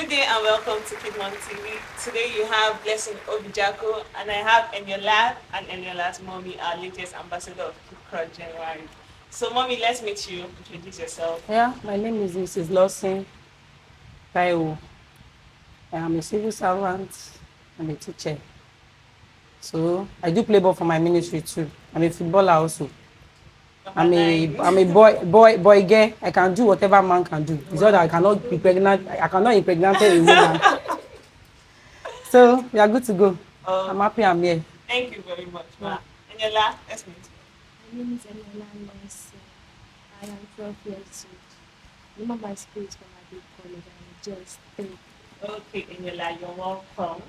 Good day and welcome to Kidmon TV. Today you have Blessing Obijako and I have Eniola and Eniola's mommy, our latest ambassador of Kid Crush January. So mommy, let's meet you. Introduce yourself. Yeah, my name is Mrs. Lawson Taiwo. I am a civil servant and a teacher. So I do play ball for my ministry too. I'm a footballer also. Number I'm a nine. I'm a boy girl. I can do whatever man can do. It's not that I cannot be pregnant. I cannot impregnate a woman. So we are good to go. Oh, I'm happy I'm here. thank you very much, ma. Eniola, let's meet My name is Eniola Lawson. I am 12 years old. Remember my school is from a big college. I'm just 3. you. Okay, Eniola, you're welcome.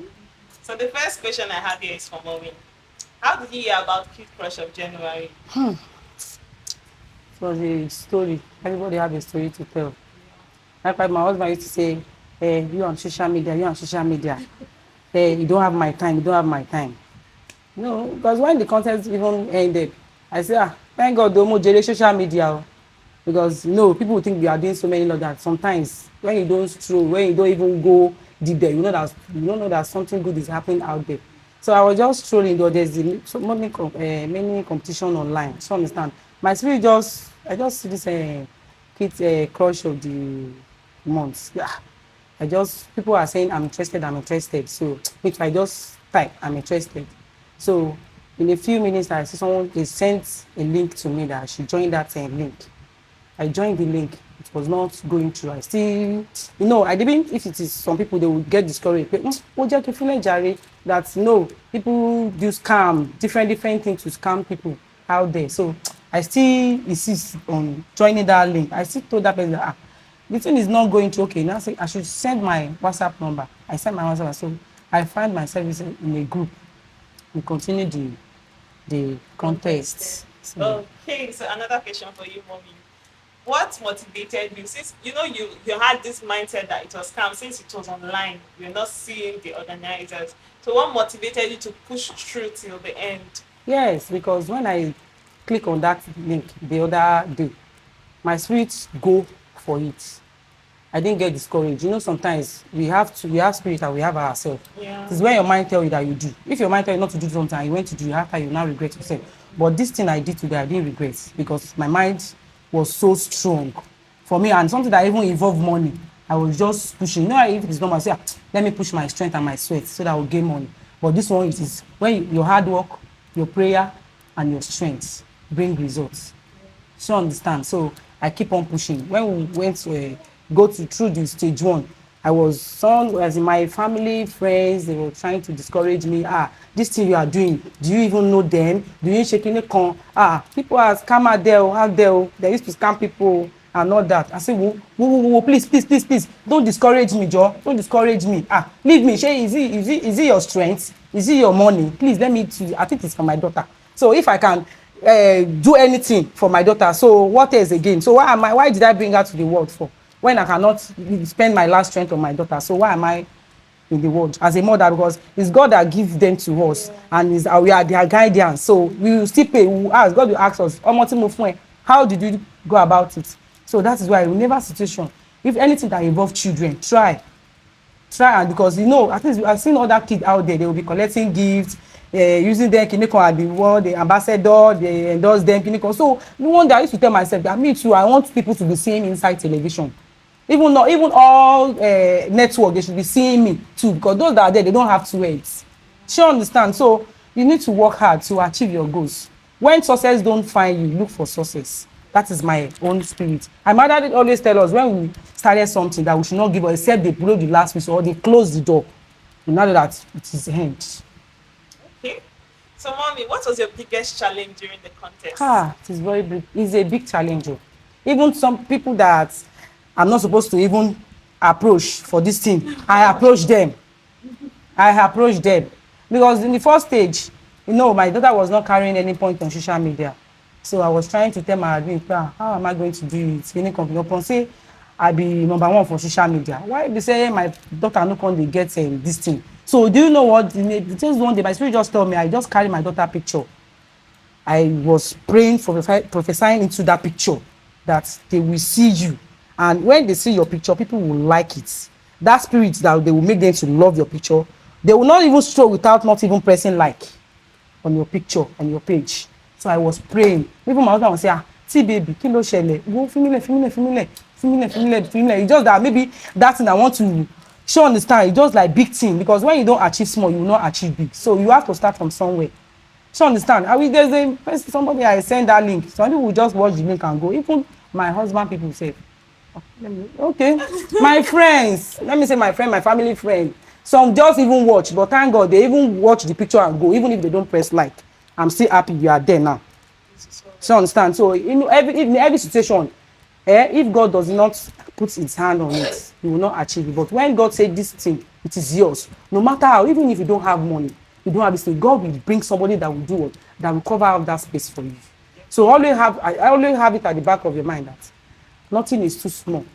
So the first question I have here is for mommy. How did you hear about Kid Crush of January? It was a story. Everybody have a story to tell. That's why my husband used to say, you on social media, you on social media. You don't have my time, you don't have my time. No, because when the contest even ended, I said, thank God, don't moderate social media. Because people think we are doing so many of that. Sometimes when you don't stroll, when you don't even go deep there, you don't know that something good is happening out there. So I was just strolling though. There's so many competition online. So understand. My spirit I just see this kid crush of the month. Yeah. People are saying I'm interested, I'm interested. So which I just type I'm interested. So in a few minutes I see someone they sent a link to me that I should join that link. I joined the link. It was not going through. I still, I didn't. If it is some people, they would get discouraged. But just to feel Jerry that people do scam, different things to scam people out there. So I still insist on joining that link. I still told that person that the thing is not going to okay. Now say I should send my WhatsApp number. I sent my WhatsApp. So I find myself in a group. We continue the contest. So, Okay, so another question for you, mommy. What motivated you? Since you had this mindset that it was scam, since it was online, you're not seeing the organizers. So what motivated you to push through till the end? yes, because when I click on that link the other day, my spirit go for it. I didn't get discouraged. Sometimes we have spirit and we have ourselves. Yeah. It's when your mind tell you that you do. If your mind tell you not to do something and you went to do it, after you now regret yourself. But this thing I did today, I didn't regret because my mind was so strong for me and something that even involved money. I was just pushing. If it's normal, I say, let me push my strength and my sweat so that I will gain money. But this one, it is when your hard work, your prayer, and your strength bring results. So understand. So I keep on pushing. When we went to go through the stage 1, I was some as in my family, friends, they were trying to discourage me. This thing you are doing, do you even know them? Do you shaking the con? People are scammer there, out there. They used to scam people and all that. I say, whoa, please, don't discourage me, Joe. Don't discourage me. Leave me. Shay, is it your strength? Is it your money? Please let me. I think it's for my daughter. So if I can do anything for my daughter, so what else again? So why did I bring her to the world for when I cannot spend my last strength on my daughter? So why am I in the world as a mother? Because it's God that gives them to us, and we are their guardians. So we will still pay. We will ask God will ask us, how did you go about it? So that is why in never situation, if anything that involve children, try and because at least I've seen other kids out there, they will be collecting gifts, using them kiniko at the world, the ambassador, they endorse them kiniko. So no wonder I used to tell myself that me too, I want people to be seeing inside television. Even all network, they should be seeing me too, because those that are there, they don't have to wait. Sure, understand? So you need to work hard to achieve your goals. When success don't find you, look for success. That is my own spirit. My mother did always tell us when we started something that we should not give up except they blow the last whistle or they close the door. You know that it is the end. Okay. So mommy, what was your biggest challenge during the contest? It is very big. It's a big challenge. Even some people that I'm not supposed to even approach for this thing, I approach them. Because in the first stage, my daughter was not carrying any point on social media. So I was trying to tell my admin, how am I going to do it? Any company upon say I be number 1 for social media. Why they say my daughter no come dey get this thing? So do you know what? Just one day, my spirit just told me I just carry my daughter picture. I was praying for prophesying into that picture that they will see you, and when they see your picture, people will like it. that spirit that they will make them to love your picture. They will not even show without not even pressing like on your picture, on your page. So I was praying. Even my husband would say, ah, see baby, kí ló ṣẹlẹ̀? Wo fimile, fimile, fimile, fimile, fimile, fimile. It's just that maybe that thing I want to show understand. It's just like big thing, because when you don't achieve small, you will not achieve big. So you have to start from somewhere. So understand? I will, there's a somebody I send that link. Somebody will just watch the link and go. Even my husband people say, okay, my friends, let me say my friend, my family friend, some just even watch, but thank God they even watch the picture and go, even if they don't press like. I'm still happy you are there now. So understand? So in every situation, if God does not put his hand on it, you will not achieve it. But when God said this thing, it is yours, no matter how, even if you don't have money, you don't have this thing, God will bring somebody that will do what, that will cover up that space for you. So I always have it at the back of your mind that nothing is too small,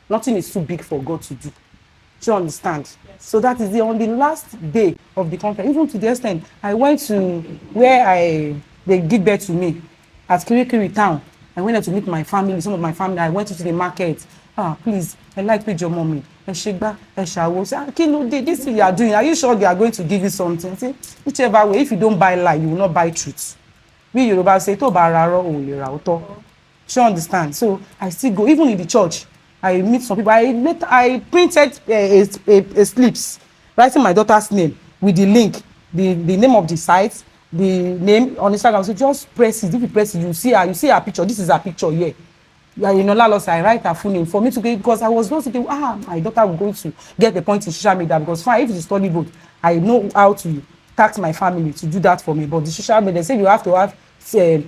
nothing is too big for God to do. Do you understand? Yes. So that is on the last day of the conference. Even to the extent, I went to where they give birth to me at Kirikiri town. I went there to meet my family, some of my family. I went to the market. Ah, please, I like with your mommy. Eshegba, Eshawo. Say, Kilo, this thing you are doing, are you sure they are going to give you something? See, whichever way, if you don't buy lie, you will not buy truth. We Yoruba say, to ba raro o le ra oto. You understand? So I still go, even in the church. I meet some people. I printed a slips writing my daughter's name with the link, the name of the site, the name on Instagram. So just press it. If you press it, you see her picture. This is her picture here. Eniola Lawson, I write her full name for me to get, because I was just thinking, my daughter will going to get the point in social media, because fine, if it's a study vote, I know how to tax my family to do that for me. But the social media, they say you have to have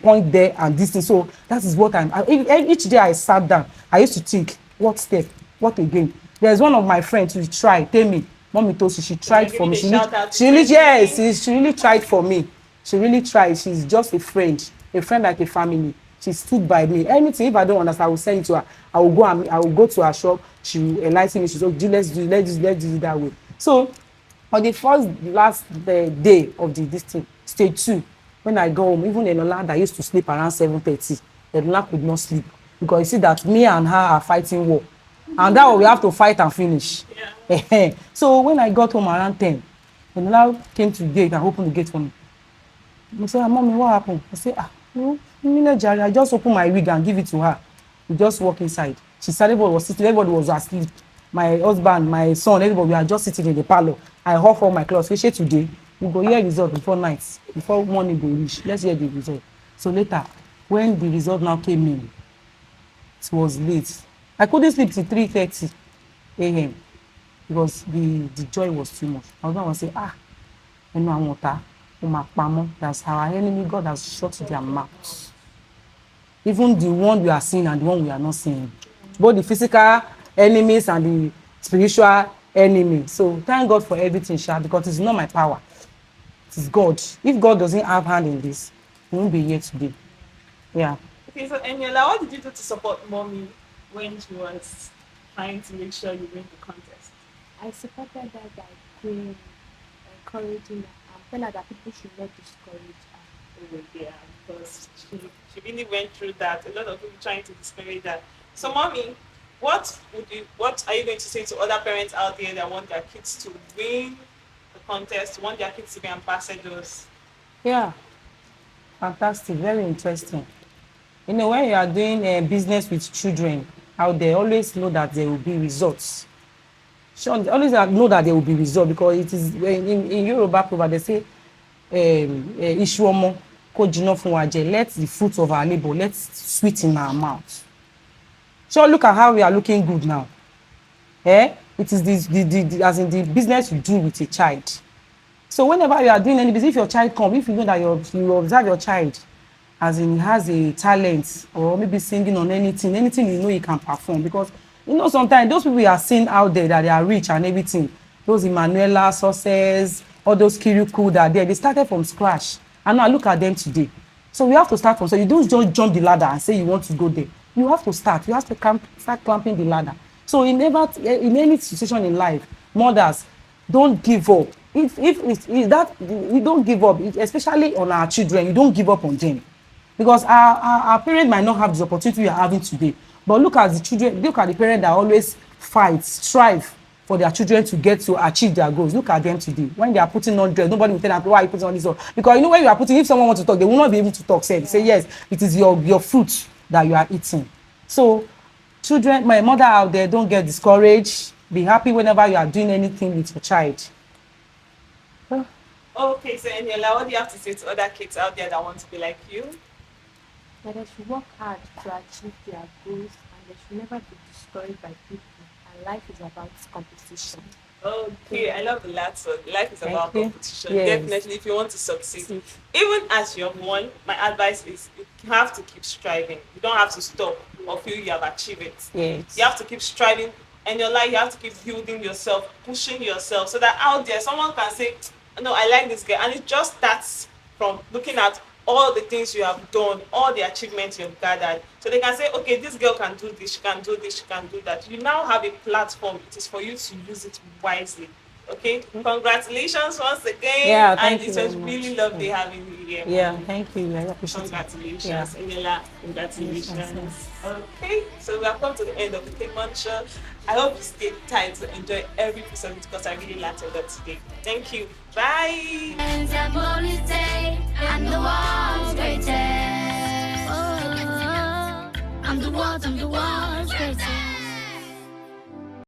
point there and this thing. So that is what each day I sat down, I used to think, what step, what again. There's one of my friends who tried, tell me, mommy told she tried for me. She really tried for me. She really tried. She's just a friend like a family. She stood by me. Anything, if I don't understand, I will send it to her. I will go to her shop. She will enlighten me. She said, let's do it that way. So on the last day of this thing, stage 2, when I go home, even Eniola that used to sleep around 7:30, Eniola could not sleep, because you see that me and her are fighting war, and that way we have to fight and finish. Yeah. So when I got home around 10, Eniola came to the gate and opened the gate for me. I said, mommy, what happened? I said, no, I just opened my wig and give it to her. We just walk inside. She said everybody was sitting, everybody was asleep. My husband, my son, everybody, we are just sitting in the parlor. I off all my clothes. Say today, we go hear result before night, before morning go reach. Let's hear the result. So later, when the result now came in, it was late. I couldn't sleep till 3:30 a.m. because the joy was too much. My husband was saying, ẹnu àwọn ọ̀tá ó máa pamọ́. That's our enemy. God has shut their mouths. Even the one we are seeing and the one we are not seeing. Both the physical enemies and the spiritual enemy. So thank God for everything, Sha, because it's not my power. It is God. If God doesn't have hand in this, we won't be here today. Yeah. Okay, so Eniola, what did you do to support mommy when she was trying to make sure you win the contest? I supported her by praying, encouraging her, and telling her that people should not discourage her. Oh, yeah, because she really went through that. A lot of people trying to discourage her. So, mommy, what are you going to say to other parents out there that want their kids to win the contest, want their kids to be ambassadors? Yeah, fantastic, very interesting. You know, when you are doing business with children out there, always know that there will be results. Sure, always know that there will be results, because it is in Yoruba proverb they say, "Iṣu ọmọ kó jiná fún wa jẹ." Let the fruits of our labor, let's sweet in our mouth. So look at how we are looking good now. It is as in the business you do with a child. So whenever you are doing any business, if your child comes, if you know that you observe your child, as in he has a talent, or maybe singing on anything you know he can perform, because you know sometimes those people you are seeing out there that they are rich and everything, those Emmanuela, Success, all those Kirikou that they started from scratch, and now look at them today. So we have to start from, so you don't just jump the ladder and say you want to go there. You have to start start climbing the ladder. So in any situation in life, mothers, don't give up. If that you don't give up, especially on our children, you don't give up on them, because our parents might not have the opportunity we are having today, but look at the children, look at the parents that always fight, strive for their children to get to achieve their goals. Look at them today. When they are putting on dress, nobody will tell them, why are you putting on this on? Because you know when you are putting, if someone wants to talk, they will not be able to talk. Say yes, it is your fruit that you are eating. So children, my mother out there, don't get discouraged. Be happy whenever you are doing anything with your child. Okay, so Eniola, what do you have to say to other kids out there that want to be like you? That they should work hard to achieve their goals and they should never be discouraged by people. And life is about competition. Okay, I love the last one. Life is Thank about you. competition. Yes. Definitely, if you want to succeed, even as you're one, my advice is you have to keep striving. You don't have to stop or feel you have achieved it. Yes. You have to keep striving. In your life, you have to keep building yourself, pushing yourself, so that out there someone can say, "No, I like this guy," and it just starts from looking at all the things you have done, all the achievements you've gathered. So they can say, okay, this girl can do this, she can do this, she can do that. You now have a platform. It is for you to use it wisely. Okay? Congratulations once again. Yeah, and thank it you was very much. really lovely having you here. Yeah, thank you. I appreciate it. Congratulations, Yeah. Eniola. Congratulations. Okay, so we have come to the end of the Cake Month show. I hope you stay tight to enjoy every piece of it because I really learned a lot today. Thank you. Bye. I'm the world's greatest. Oh, I'm the world's greatest.